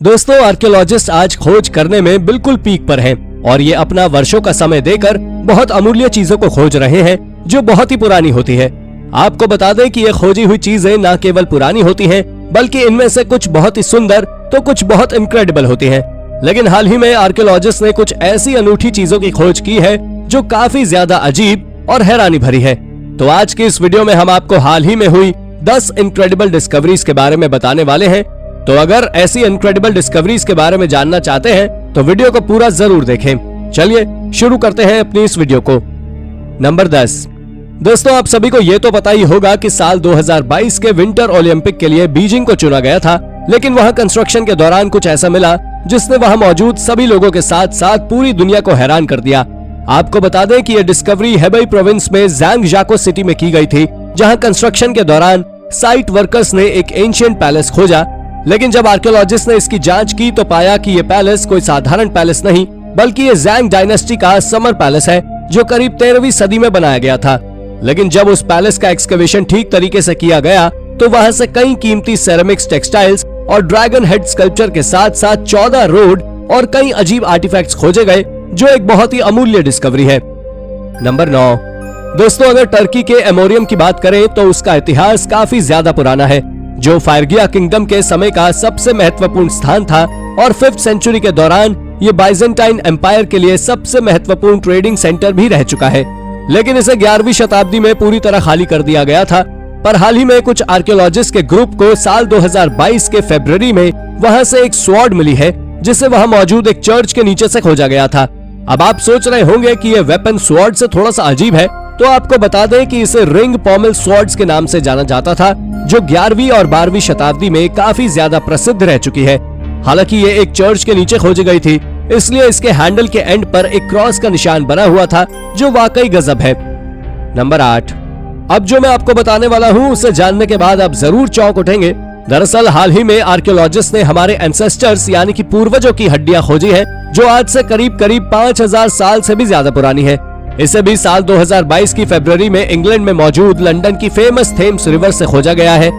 दोस्तों, आर्कियोलॉजिस्ट आज खोज करने में बिल्कुल पीक पर हैं और ये अपना वर्षों का समय देकर बहुत अमूल्य चीजों को खोज रहे हैं जो बहुत ही पुरानी होती है। आपको बता दें कि ये खोजी हुई चीजें न केवल पुरानी होती हैं, बल्कि इनमें से कुछ बहुत ही सुंदर तो कुछ बहुत इनक्रेडिबल होती हैं। लेकिन हाल ही में आर्कियोलॉजिस्ट ने कुछ ऐसी अनूठी चीजों की खोज की है जो काफी ज्यादा अजीब और हैरानी भरी है। तो आज की इस वीडियो में हम आपको हाल ही में हुई 10 इनक्रेडिबल डिस्कवरीज के बारे में बताने वाले हैं। तो अगर ऐसी इनक्रेडिबल डिस्कवरीज के बारे में जानना चाहते हैं तो वीडियो को पूरा जरूर देखें। चलिए शुरू करते हैं अपनी इस वीडियो को। नंबर 10। दोस्तों, आप सभी को ये तो पता ही होगा कि साल 2022 के विंटर ओलंपिक के लिए बीजिंग को चुना गया था, लेकिन वहां कंस्ट्रक्शन के दौरान कुछ ऐसा मिला जिसने वहां मौजूद सभी लोगों के साथ साथ पूरी दुनिया को हैरान कर दिया। आपको बता दें कि यह डिस्कवरी हेबई प्रोविंस में ज़ांगजाको सिटी में की गई थी, जहां कंस्ट्रक्शन के दौरान साइट वर्कर्स ने एक एंशिएंट पैलेस खोजा। लेकिन जब आर्कियोलॉजिस्ट ने इसकी जांच की तो पाया कि ये पैलेस कोई साधारण पैलेस नहीं, बल्कि ये ज़ांग डायनेस्टी का समर पैलेस है जो करीब 13वीं सदी में बनाया गया था। लेकिन जब उस पैलेस का एक्सकवेशन ठीक तरीके से किया गया तो वहां से कई कीमती सेरेमिक्स, टेक्सटाइल्स और ड्रैगन हेड स्कल्पचर के साथ साथ 14 रोड और कई अजीब आर्टिफैक्ट्स खोजे गए, जो एक बहुत ही अमूल्य डिस्कवरी है। नंबर 9। दोस्तों, अगर टर्की के एमोरियम की बात करें तो उसका इतिहास काफी ज्यादा पुराना है, जो फायर्गिया किंगडम के समय का सबसे महत्वपूर्ण स्थान था और 5th सेंचुरी के दौरान ये बाइजेंटाइन एम्पायर के लिए सबसे महत्वपूर्ण ट्रेडिंग सेंटर भी रह चुका है। लेकिन इसे 11वीं शताब्दी में पूरी तरह खाली कर दिया गया था। पर हाल ही में कुछ आर्कियोलॉजिस्ट के ग्रुप को साल 2022 के फरवरी में वहां से एक स्वॉर्ड मिली है, जिसे वहां मौजूद एक चर्च के नीचे से खोजा गया था। अब आप सोच रहे होंगे कि ये वेपन स्वॉर्ड से थोड़ा सा अजीब है, तो आपको बता दें कि इसे रिंग पॉमेल स्वॉर्ड्स के नाम से जाना जाता था, जो 11वीं और 12वीं शताब्दी में काफी ज्यादा प्रसिद्ध रह चुकी है। हालांकि ये एक चर्च के नीचे खोजी गई थी, इसलिए इसके हैंडल के एंड पर एक क्रॉस का निशान बना हुआ था, जो वाकई गजब है। नंबर 8। अब जो मैं आपको बताने वाला हूँ उसे जानने के बाद आप जरूर चौंक उठेंगे। दरअसल हाल ही में आर्कियोलॉजिस्ट ने हमारे एंसेस्टर्स यानी कि पूर्वजों की हड्डियां खोजी है, जो आज से करीब 5000 साल से भी ज्यादा पुरानी है। इसे भी साल 2022 की फरवरी में इंग्लैंड में मौजूद लंदन की फेमस थेम्स रिवर से खोजा गया है।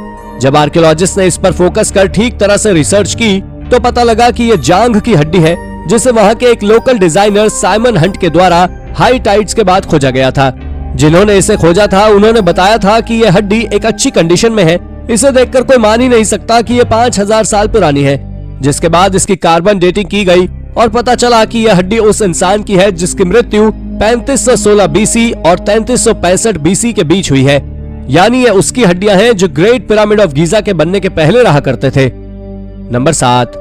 जब आर्कियोलॉजिस्ट ने इस पर फोकस कर ठीक तरह से रिसर्च की तो पता लगा कि ये जांघ की हड्डी है, जिसे वहां के एक लोकल डिजाइनर साइमन हंट के द्वारा हाई टाइड्स के बाद खोजा गया था। जिन्होंने इसे खोजा था उन्होंने बताया था कि यह हड्डी एक अच्छी कंडीशन में है। इसे देखकर कोई मान ही नहीं सकता कि यह 5000 साल पुरानी है। जिसके बाद इसकी कार्बन डेटिंग की गई और पता चला कि यह हड्डी उस इंसान की है जिसकी मृत्यु 3516 बीसी और 3365 बीसी के बीच हुई है। यानी ये उसकी हड्डियां हैं जो ग्रेट पिरामिड ऑफ गीजा के बनने के पहले रहा करते थे। नंबर 7।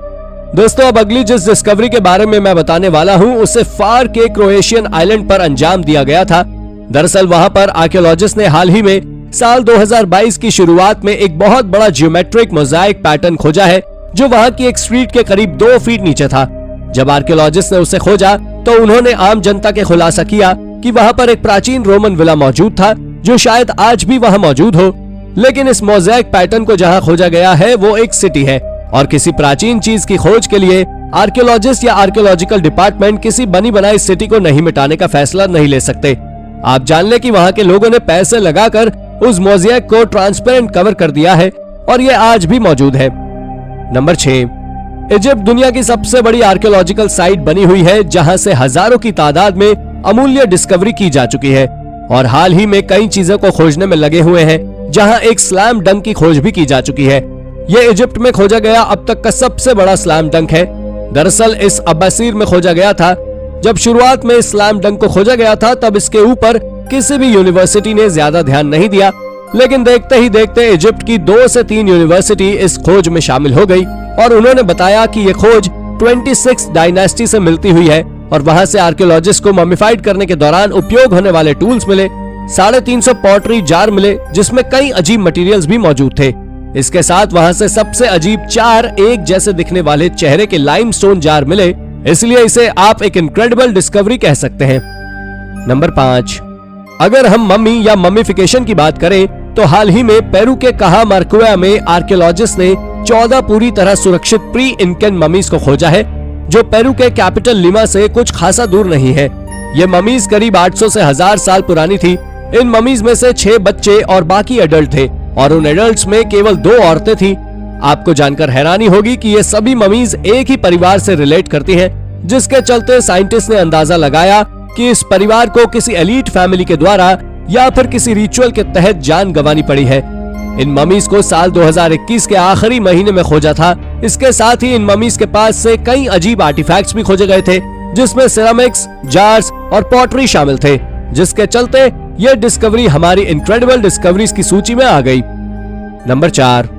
दोस्तों, अब अगली जिस डिस्कवरी के बारे में मैं बताने वाला हूं उसे फार के क्रोएशियन आइलैंड पर अंजाम दिया गया था। दरअसल वहां पर आर्कियोलॉजिस्ट ने हाल ही में साल 2022 की शुरुआत में एक बहुत बड़ा जियोमेट्रिक मोजाइक पैटर्न खोजा है, जो वहां की एक स्ट्रीट के करीब 2 फीट नीचे था। जब आर्कियोलॉजिस्ट ने उसे खोजा तो उन्होंने आम जनता के खुलासा किया कि वहां पर एक प्राचीन रोमन विला मौजूद था, जो शायद आज भी वहां मौजूद हो। लेकिन इस मोज़ेक पैटर्न को जहां खोजा गया है वो एक सिटी है, और किसी प्राचीन चीज की खोज के लिए आर्कियोलॉजिस्ट या आर्कियोलॉजिकल डिपार्टमेंट किसी बनी बनाई सिटी को नहीं मिटाने का फैसला नहीं ले सकते। आप जान ले कि वहां के लोगों ने पैसे लगाकर उस मोज़ेक को ट्रांसपेरेंट कवर कर दिया है और ये आज भी मौजूद है। नंबर 6। इजिप्ट दुनिया की सबसे बड़ी आर्कियोलॉजिकल साइट बनी हुई है, जहां से हजारों की तादाद में अमूल्य डिस्कवरी की जा चुकी है और हाल ही में कई चीजों को खोजने में लगे हुए हैं, जहां एक स्लैम डंक की खोज भी की जा चुकी है। ये इजिप्ट में खोजा गया अब तक का सबसे बड़ा स्लैम डंक है। दरअसल इस अब्बासीर में खोजा गया था। जब शुरुआत में इस स्लैम डंक को खोजा गया था तब इसके ऊपर किसी भी यूनिवर्सिटी ने ज्यादा ध्यान नहीं दिया, लेकिन देखते ही देखते इजिप्ट की 2 से 3 यूनिवर्सिटी इस खोज में शामिल हो गई और उन्होंने बताया कि ये खोज 26 डायनेस्टी से मिलती हुई है और वहां से आर्कियोलॉजिस्ट को ममिफाइड करने के दौरान उपयोग होने वाले टूल्स मिले। 350 पॉटरी जार मिले, जिसमें कई अजीब मटेरियल्स भी मौजूद थे। इसके साथ वहां से सबसे अजीब 4 एक जैसे दिखने वाले चेहरे के लाइमस्टोन जार मिले, इसलिए इसे आप एक इनक्रेडिबल डिस्कवरी कह सकते हैं। नंबर 5। अगर हम मम्मी या मम्मीफिकेशन की बात करें तो हाल ही में पेरू के काहामार्क्वा में आर्कियोलॉजिस्ट ने 14 पूरी तरह सुरक्षित प्री इनकन ममीज को खोजा है, जो पेरू के कैपिटल लिमा से कुछ खासा दूर नहीं है। ये ममीज करीब 800 से 1000 साल पुरानी थी। इन ममीज में से 6 बच्चे और बाकी एडल्ट थे और उन एडल्ट्स में केवल 2 औरतें थी। आपको जानकर हैरानी होगी कि ये सभी ममीज एक ही परिवार से रिलेट करती हैं, जिसके चलते साइंटिस्ट ने अंदाजा लगाया कि इस परिवार को किसी एलीट फैमिली के द्वारा या फिर किसी रिचुअल के तहत जान गंवानी पड़ी है। इन ममीज को साल 2021 के आखिरी महीने में खोजा था। इसके साथ ही इन ममीज के पास से कई अजीब आर्टिफैक्ट्स भी खोजे गए थे, जिसमें सिरामिक्स, जार्स और पॉटरी शामिल थे, जिसके चलते ये डिस्कवरी हमारी इनक्रेडिबल डिस्कवरीज की सूची में आ गई। नंबर 4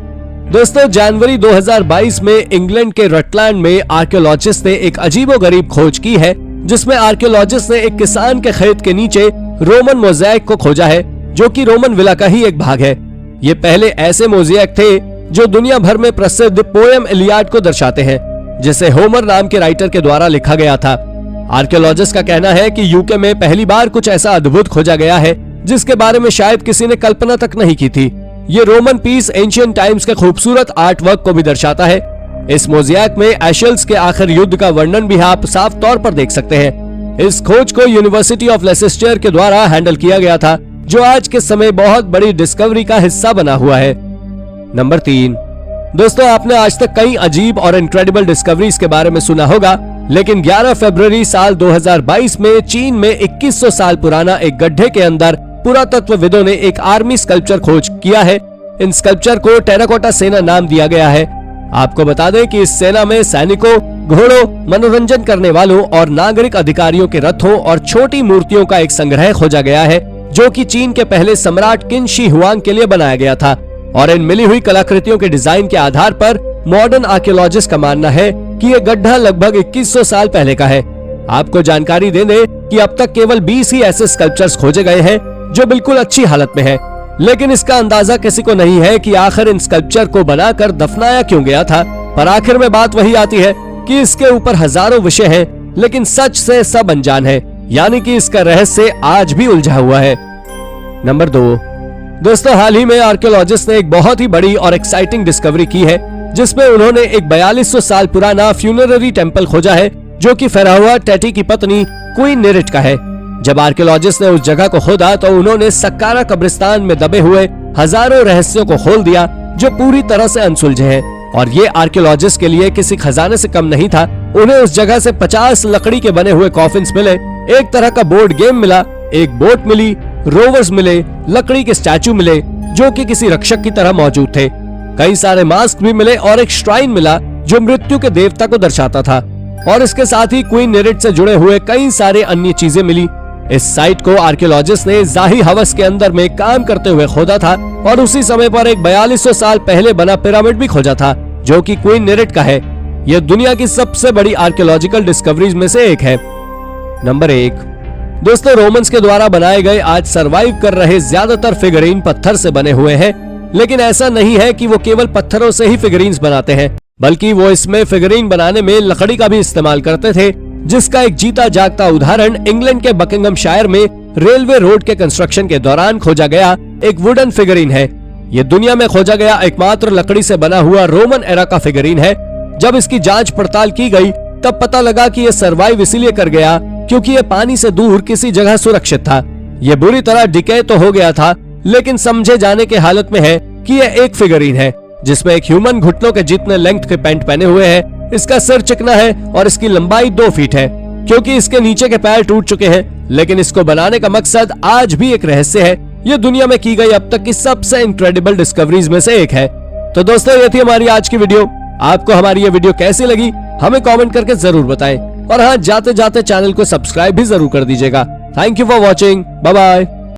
दोस्तों, जनवरी 2022 में इंग्लैंड के रटलैंड में आर्कियोलॉजिस्ट ने एक अजीबोगरीब खोज की है, जिसमें आर्कियोलॉजिस्ट ने एक किसान के खेत के नीचे रोमन मोज़ेक को खोजा है, जो कि रोमन विला का ही एक भाग है। ये पहले ऐसे मोज़ेक थे जो दुनिया भर में प्रसिद्ध पोएम इलियाड को दर्शाते हैं, जिसे होमर नाम के राइटर के द्वारा लिखा गया था। आर्कियोलॉजिस्ट का कहना है कि यूके में पहली बार कुछ ऐसा अद्भुत खोजा गया है जिसके बारे में शायद किसी ने कल्पना तक नहीं की थी। ये रोमन पीस एंशिएंट टाइम्स के खूबसूरत आर्ट वर्क को भी दर्शाता है। इस मोज़ेक में एशेल्स के आखिर युद्ध का वर्णन भी आप साफ तौर पर देख सकते हैं। इस खोज को यूनिवर्सिटी ऑफ लेसेस्टर के द्वारा हैंडल किया गया था, जो आज के समय बहुत बड़ी डिस्कवरी का हिस्सा बना हुआ है। नंबर 3 दोस्तों, आपने आज तक कई अजीब और इनक्रेडिबल डिस्कवरीज के बारे में सुना होगा, लेकिन 11 फरवरी साल 2022 में चीन में 2100 साल पुराना एक गड्ढे के अंदर पुरातत्वविदों ने एक आर्मी स्कल्पचर खोज किया है। इन स्कल्पचर को टेराकोटा सेना नाम दिया गया है। आपको बता दें कि इस सेना में सैनिकों, घोड़ों, मनोरंजन करने वालों और नागरिक अधिकारियों के रथों और छोटी मूर्तियों का एक संग्रह खोजा गया है, जो कि चीन के पहले सम्राट किन शी हुआंग के लिए बनाया गया था। और इन मिली हुई कलाकृतियों के डिजाइन के आधार पर मॉडर्न आर्कियोलॉजिस्ट का मानना है कि ये गड्ढा लगभग 2100 साल पहले का है। आपको जानकारी दे दें कि अब तक केवल 20 ही ऐसे स्कल्पचर्स खोजे गए हैं जो बिल्कुल अच्छी हालत में है, लेकिन इसका अंदाजा किसी को नहीं है कि आखिर इन स्कल्पचर को बनाकर दफनाया क्यों गया था। पर आखिर में बात वही आती है कि इसके ऊपर हजारों विषय हैं, लेकिन सच से सब अनजान है, यानी कि इसका रहस्य आज भी उलझा हुआ है। नंबर 2 दोस्तों, हाल ही में आर्कियोलॉजिस्ट ने एक बहुत ही बड़ी और एक्साइटिंग डिस्कवरी की है, जिसमें उन्होंने एक 4200 साल पुराना फ्यूनररी टेम्पल खोजा है, जो कि फेराहुआ टेटी की पत्नी क्वीन नेरिट का है। जब आर्कियोलॉजिस्ट ने उस जगह को खोदा तो उन्होंने सक्कारा कब्रिस्तान में दबे हुए हजारों रहस्यों को खोल दिया, जो पूरी तरह से अनसुलझे हैं। और ये आर्कियोलॉजिस्ट के लिए किसी खजाने से कम नहीं था। उन्हें उस जगह से 50 लकड़ी के बने हुए कॉफिन्स मिले, एक तरह का बोर्ड गेम मिला, एक बोट मिली, रोवर्स मिले, लकड़ी के स्टैचू मिले जो कि किसी रक्षक की तरह मौजूद थे, कई सारे मास्क भी मिले और एक श्राइन मिला जो मृत्यु के देवता को दर्शाता था। और इसके साथ ही क्वीन नेरिट से जुड़े हुए कई सारे अन्य चीजें मिली। इस साइट को आर्कियोलॉजिस्ट ने जाही हवस के अंदर में काम करते हुए खोदा था और उसी समय पर एक 4200 साल पहले बना पिरामिड भी खोजा था, जो कि क्वीन नेरिट का है। यह दुनिया की सबसे बड़ी आर्कियोलॉजिकल डिस्कवरीज में से एक है। नंबर 1 दोस्तों, रोमन्स के द्वारा बनाए गए आज सरवाइव कर रहे ज्यादातर फिगरीन पत्थर से बने हुए हैं, लेकिन ऐसा नहीं है कि वो केवल पत्थरों से ही फिगरीन्स बनाते हैं, बल्कि वो इसमें फिगरीन बनाने में लकड़ी का भी इस्तेमाल करते थे, जिसका एक जीता जागता उदाहरण इंग्लैंड के बकिंघमशायर में रेलवे रोड के कंस्ट्रक्शन के दौरान खोजा गया एक वुडन फिगरीन है। ये दुनिया में खोजा गया एकमात्र लकड़ी से बना हुआ रोमन एरा का फिगरीन है। जब इसकी जांच पड़ताल की गई तब पता लगा कि ये सरवाइव इसीलिए कर गया क्योंकि ये पानी से दूर किसी जगह सुरक्षित था। ये बुरी तरह डिके तो हो गया था, लेकिन समझे जाने की हालत में है कि यह एक फिगरीन है जिसमें एक ह्यूमन घुटनों के जितने लेंथ के पैंट पहने हुए है, इसका सिर चिकना है और इसकी लंबाई 2 फीट है। क्योंकि इसके नीचे के पैर टूट चुके हैं, लेकिन इसको बनाने का मकसद आज भी एक रहस्य है। ये दुनिया में की गई अब तक की सबसे इनक्रेडिबल डिस्कवरीज में से एक है। तो दोस्तों, ये थी हमारी आज की वीडियो। आपको हमारी ये वीडियो कैसी लगी हमें कमेंट करके जरूर बताएं, और हाँ, जाते जाते चैनल को सब्सक्राइब भी जरूर कर दीजिएगा। Thank you for watching, bye bye.